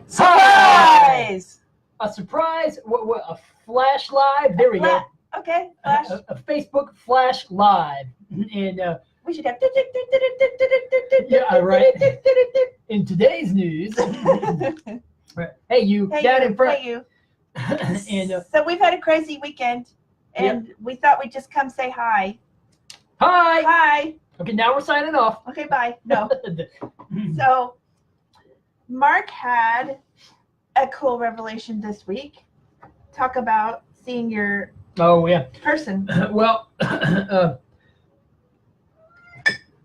Surprise! A surprise? What? A flash live? There we go. Okay, flash. A Facebook flash live, and We should have. yeah, right. In today's news, hey you, down in front. Hey you. And So we've had a crazy weekend, and we thought we'd just come say hi. Hi. Hi. Okay, now we're signing off. Okay, bye. No. So Mark had a cool revelation this week. Talk about seeing your person. Well,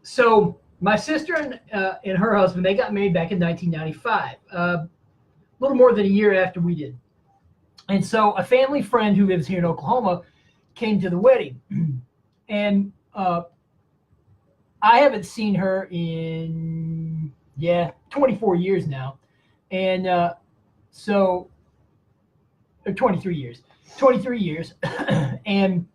so my sister and her husband, they got married back in 1995, a little more than a year after we did. And so a family friend who lives here in Oklahoma came to the wedding, and I haven't seen her in 24 years now, and so 23 years, and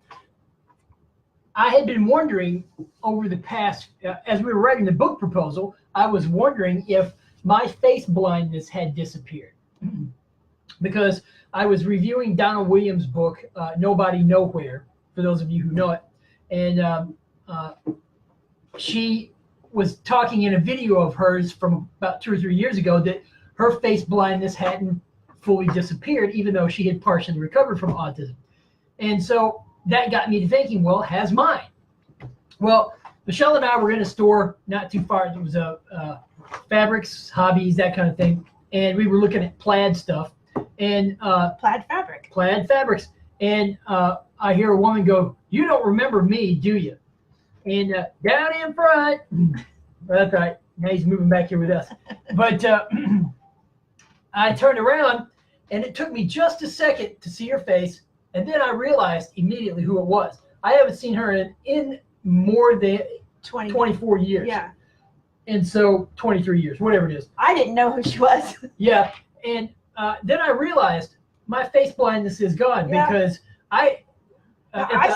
I had been wondering over the past, as we were writing the book proposal, I was wondering if my face blindness had disappeared, because I was reviewing Donald Williams' book, Nobody Nowhere, for those of you who know it, and she was talking in a video of hers from about 2 or 3 years ago that her face blindness hadn't fully disappeared, even though she had partially recovered from autism. And so that got me to thinking, well, has mine? Well, Michelle and I were in a store not too far. It was fabrics, hobbies, that kind of thing. And we were looking at plaid stuff. And Plaid fabrics. And I hear a woman go, "You don't remember me, do you?" And down in front, that's right. Now he's moving back here with us. But I turned around, and it took me just a second to see her face, and then I realized immediately who it was. I haven't seen her in more than 24 years. Yeah. And so 23 years, whatever it is. I didn't know who she was. Yeah. And then I realized my face blindness is gone because I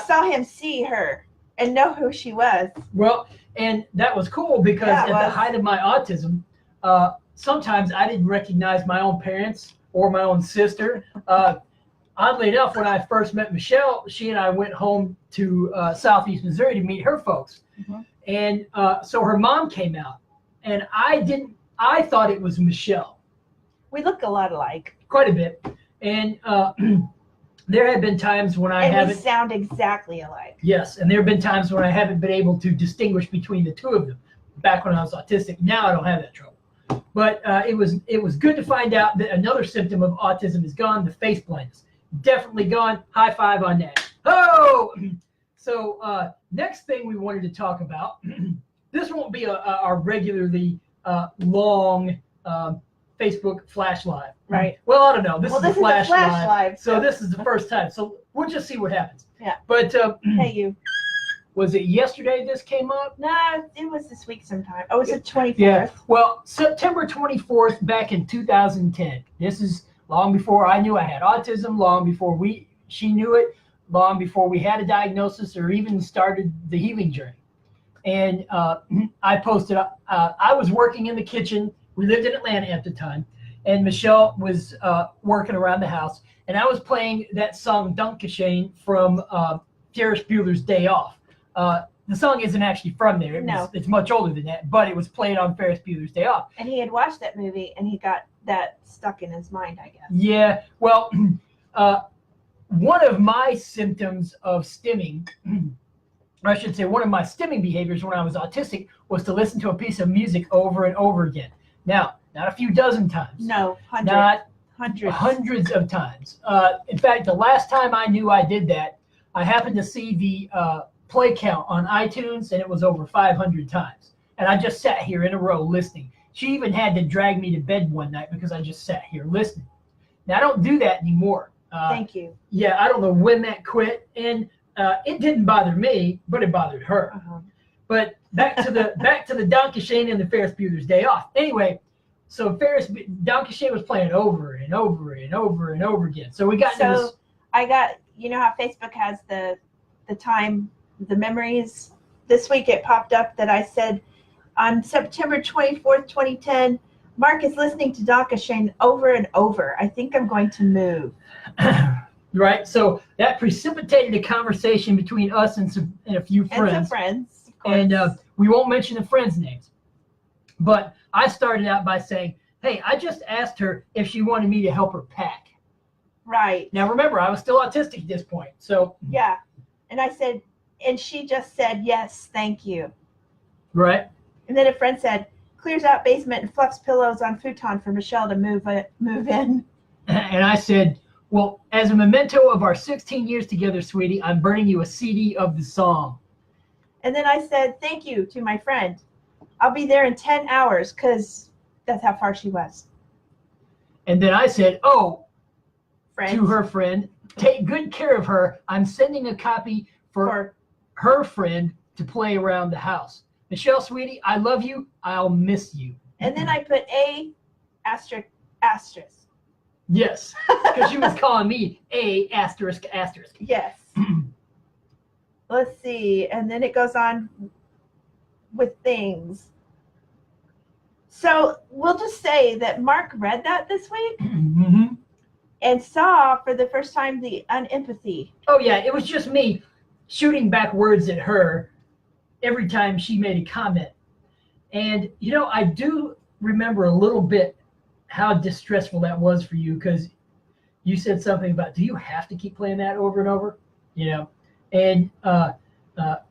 saw him see her and know who she was. Well, and that was cool because at the height of my autism, sometimes I didn't recognize my own parents or my own sister. Oddly enough, when I first met Michelle, she and I went home to Southeast Missouri to meet her folks. Mm-hmm. And so her mom came out, and I thought it was Michelle. We look a lot alike. Quite a bit. And there have been times when I haven't. We sound exactly alike. Yes, and there have been times when I haven't been able to distinguish between the two of them. Back when I was autistic, now I don't have that trouble. But it was good to find out that another symptom of autism is gone: the face blindness. Definitely gone. High five on that. Oh, so next thing we wanted to talk about. This won't be our regularly long Facebook flash live. Right. Well, I don't know. This is a flash live. So this is the first time. So we'll just see what happens. Yeah. But hey, you. Was it yesterday this came up? Nah, it was this week sometime. Oh, it's the 24th. Yeah. Well, September 24th back in 2010. This is long before I knew I had autism, long before she knew it, long before we had a diagnosis or even started the healing journey. And I posted, I was working in the kitchen. We lived in Atlanta at the time, and Michelle was working around the house, and I was playing that song Dankeschön from Ferris Bueller's Day Off. The song isn't actually from there. It's much older than that, but it was played on Ferris Bueller's Day Off. And he had watched that movie, and he got that stuck in his mind, I guess. Yeah, well, one of my symptoms of stimming, or I should say one of my stimming behaviors when I was autistic, was to listen to a piece of music over and over again. Now, not a few dozen times. No, hundreds. Not hundreds. Hundreds of times. In fact, the last time I knew I did that, I happened to see the play count on iTunes, and it was over 500 times. And I just sat here in a row listening. She even had to drag me to bed one night because I just sat here listening. Now, I don't do that anymore. Thank you. Yeah, I don't know when that quit, and it didn't bother me, but it bothered her. Uh-huh. But back to the Dankeschön and the Ferris Bueller's Day Off. Anyway, so Dankeschön was playing over and over and over and over again. So we got into this. I got, you know how Facebook has the time, the memories. This week it popped up that I said on September 24th, 2010, Mark is listening to Donka Shane over and over. I think I'm going to move. Right. So that precipitated a conversation between us and a few friends. And some friends, of course. And we won't mention the friends' names. But I started out by saying, hey, I just asked her if she wanted me to help her pack. Right. Now, remember, I was still autistic at this point. So yeah. And I said, and she just said, yes, thank you. Right. And then a friend said, clears out basement and fluffs pillows on futon for Michelle to move in. And I said, well, as a memento of our 16 years together, sweetie, I'm burning you a CD of the song. And then I said, thank you to my friend. I'll be there in 10 hours because that's how far she was. And then I said, oh, Friends. to her friend, take good care of her. I'm sending a copy for her friend to play around the house. Michelle, sweetie, I love you. I'll miss you. And then I put A asterisk asterisk. Yes, because she was calling me A asterisk asterisk. Yes. Let's see. And then it goes on with things. So we'll just say that Mark read that this week Mm-hmm. and saw for the first time the unempathy. Oh, yeah, it was just me shooting back words at her every time she made a comment. And, you know, I do remember a little bit how distressful that was for you, because you said something about, do you have to keep playing that over and over? You know, and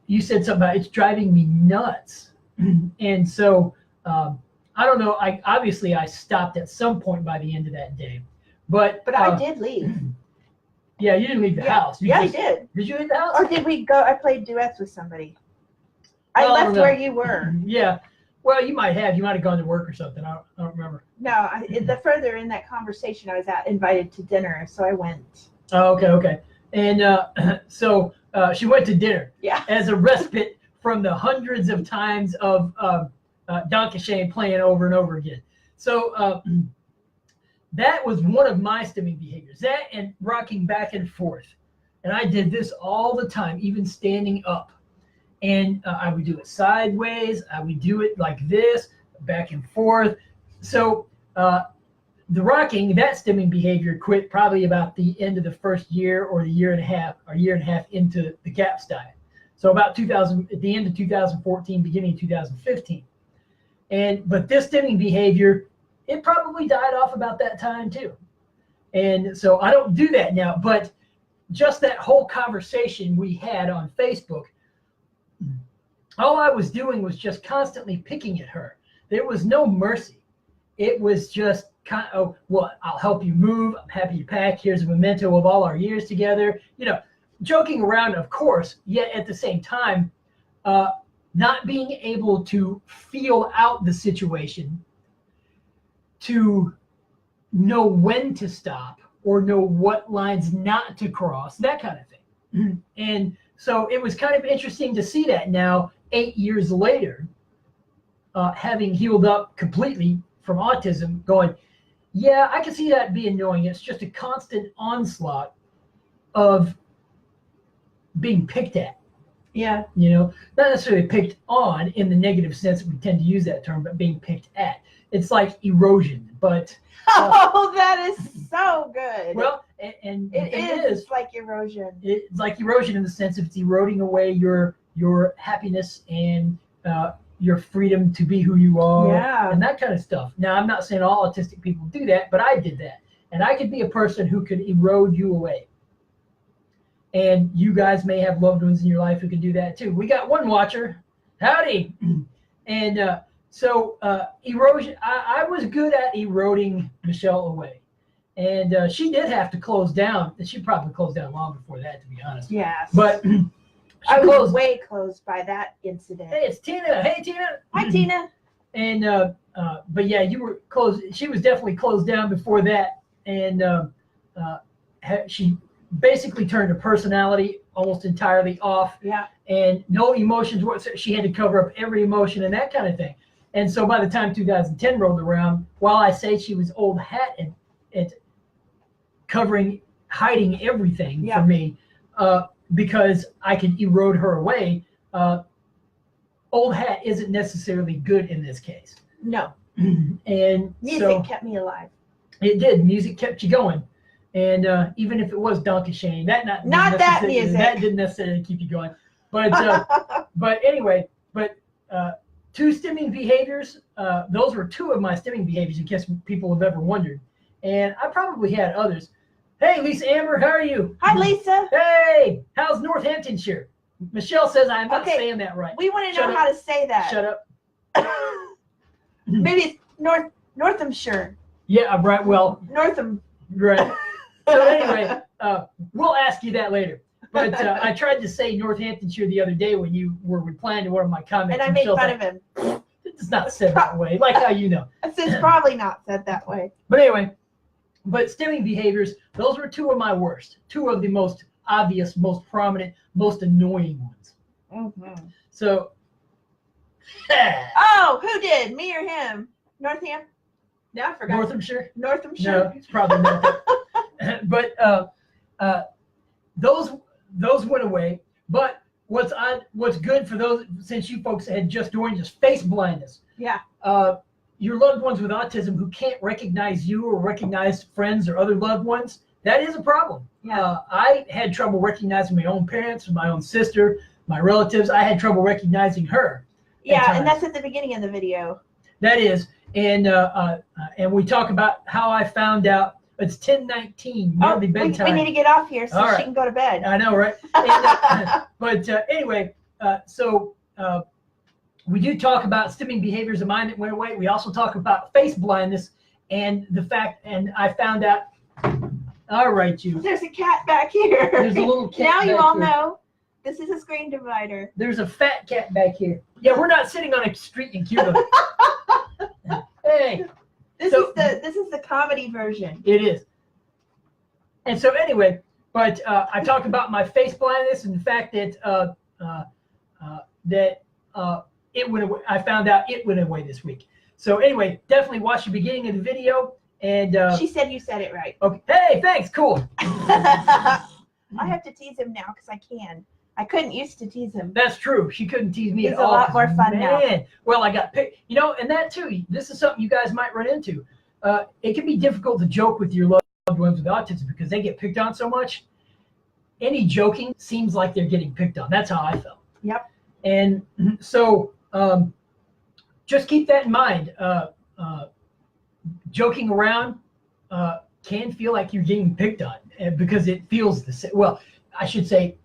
you said something about, it's driving me nuts. And so I don't know. I stopped at some point by the end of that day, but I did leave. Yeah, you didn't leave the house. I did. Did you leave the house? Or did we go? I played duets with somebody. I Oh, left no. where you were. Yeah. Well, you might have. You might have gone to work or something. I don't remember. No, the further in that conversation, I was invited to dinner, so I went. Oh, okay. And so she went to dinner. Yeah. As a respite from the hundreds of times of Donka Shane playing over and over again. So that was one of my stimming behaviors. That and rocking back and forth. And I did this all the time, even standing up. And I would do it sideways. I would do it like this, back and forth. So the rocking, that stimming behavior quit probably about the end of the first year or a year and a half into the GAPS diet. So about at the end of 2014, beginning of 2015. But this stimming behavior, it probably died off about that time too. And so I don't do that now, but just that whole conversation we had on Facebook, all I was doing was just constantly picking at her. There was no mercy. It was just kind of, well, I'll help you move. I'm happy to pack. Here's a memento of all our years together. You know, joking around, of course, yet at the same time, not being able to feel out the situation, to know when to stop or know what lines not to cross, that kind of thing. And so it was kind of interesting to see that now, 8 years later, having healed up completely from autism, going, yeah, I can see that being annoying. It's just a constant onslaught of being picked at. Yeah. You know, not necessarily picked on in the negative sense that we tend to use that term, but being picked at. It's like erosion, but... oh, that is so good. Well, and it is. It's like erosion. It's like erosion in the sense of it's eroding away your happiness and your freedom to be who you are, and that kind of stuff. Now, I'm not saying all autistic people do that, but I did that. And I could be a person who could erode you away. And you guys may have loved ones in your life who can do that too. We got one watcher. Howdy. And so erosion, I was good at eroding Michelle away. And she did have to close down. She probably closed down long before that, to be honest. Yes. But I was way closed by that incident. Hey, it's Tina. Hey, Tina. Hi, Tina. And but yeah, you were closed. She was definitely closed down before that. And she basically turned her personality almost entirely off. Yeah. And no emotions whatsoever. She had to cover up every emotion and that kind of thing. And so by the time 2010 rolled around, while I say she was old hat and hiding everything from me, because I could erode her away, old hat isn't necessarily good in this case. No. And Music so kept me alive. it did. Music kept you going. And even if it was Donkey Shane, Not that music. That didn't necessarily keep you going. But but anyway, two stimming behaviors. Those were two of my stimming behaviors, in case people have ever wondered. And I probably had others. Hey, Lisa Amber, how are you? Hi, Lisa. Hey, how's Northamptonshire? Michelle says I'm not Okay, saying that right. We want to Shut know up. how to say that. Shut up. Maybe it's Northamptonshire. Yeah, right. Well, Northam. right. So anyway, we'll ask you that later. But I tried to say Northamptonshire the other day when you were replying to one of my comments. And I made Michelle's fun like, of him. It's not said that way, like how you know. It's probably not said that way. But anyway, but stimming behaviors, those were two of my worst. Two of the most obvious, most prominent, most annoying ones. Mm-hmm. So, oh, who did? Me or him? Northam? No, I forgot. Northamptonshire? Northamptonshire? No, it's probably not. But those went away. But what's good for those, since you folks had just joined us, face blindness. Yeah. Your loved ones with autism who can't recognize you or recognize friends or other loved ones, that is a problem. Yeah. I had trouble recognizing my own parents, my own sister, my relatives. I had trouble recognizing her. Yeah, and that's at the beginning of the video. That is, and we talk about how I found out. It's 10:19, nearly bedtime. We need to get off here so All right. she can go to bed. I know, right? And, but anyway, so we do talk about stimming behaviors of mine that went away. We also talk about face blindness and the fact, and I found out. All right, you. There's a cat back here. There's a little cat. Now you back all here. know this is a screen divider. There's a fat cat back here. Yeah, we're not sitting on a street in Cuba. Hey. This is the comedy version. It is. And so anyway, but I talked about my face blindness and the fact that it went away. I found out it went away this week. So anyway, definitely watch the beginning of the video. And she said you said it right. Okay. Hey, thanks. Cool. I have to tease him now because I can. I couldn't used to tease him. That's true. She couldn't tease me He's at all. a lot more fun now. Well, I got picked. You know, and that too. This is something you guys might run into. It can be difficult to joke with your loved ones with autism because they get picked on so much. Any joking seems like they're getting picked on. That's how I felt. Yep. And so just keep that in mind. Joking around can feel like you're getting picked on because it feels the same. Well, I should say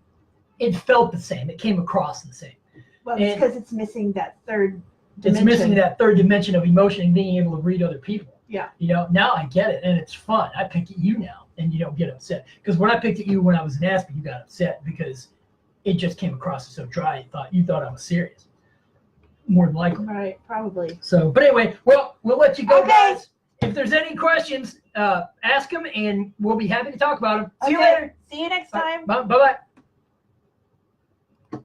it felt the same. It came across the same. Well, it's because it's missing that third dimension. It's missing that third dimension of emotion and being able to read other people. Yeah. You know, now I get it, and it's fun. I pick at you now, and you don't get upset. Because when I picked at you when I was in Aspie, you got upset because it just came across as so dry. You thought I was serious. More than likely. Right, probably. So, but anyway, well, we'll let you go, Okay. guys. If there's any questions, ask them, and we'll be happy to talk about them. See you later. See you next time. Bye-bye.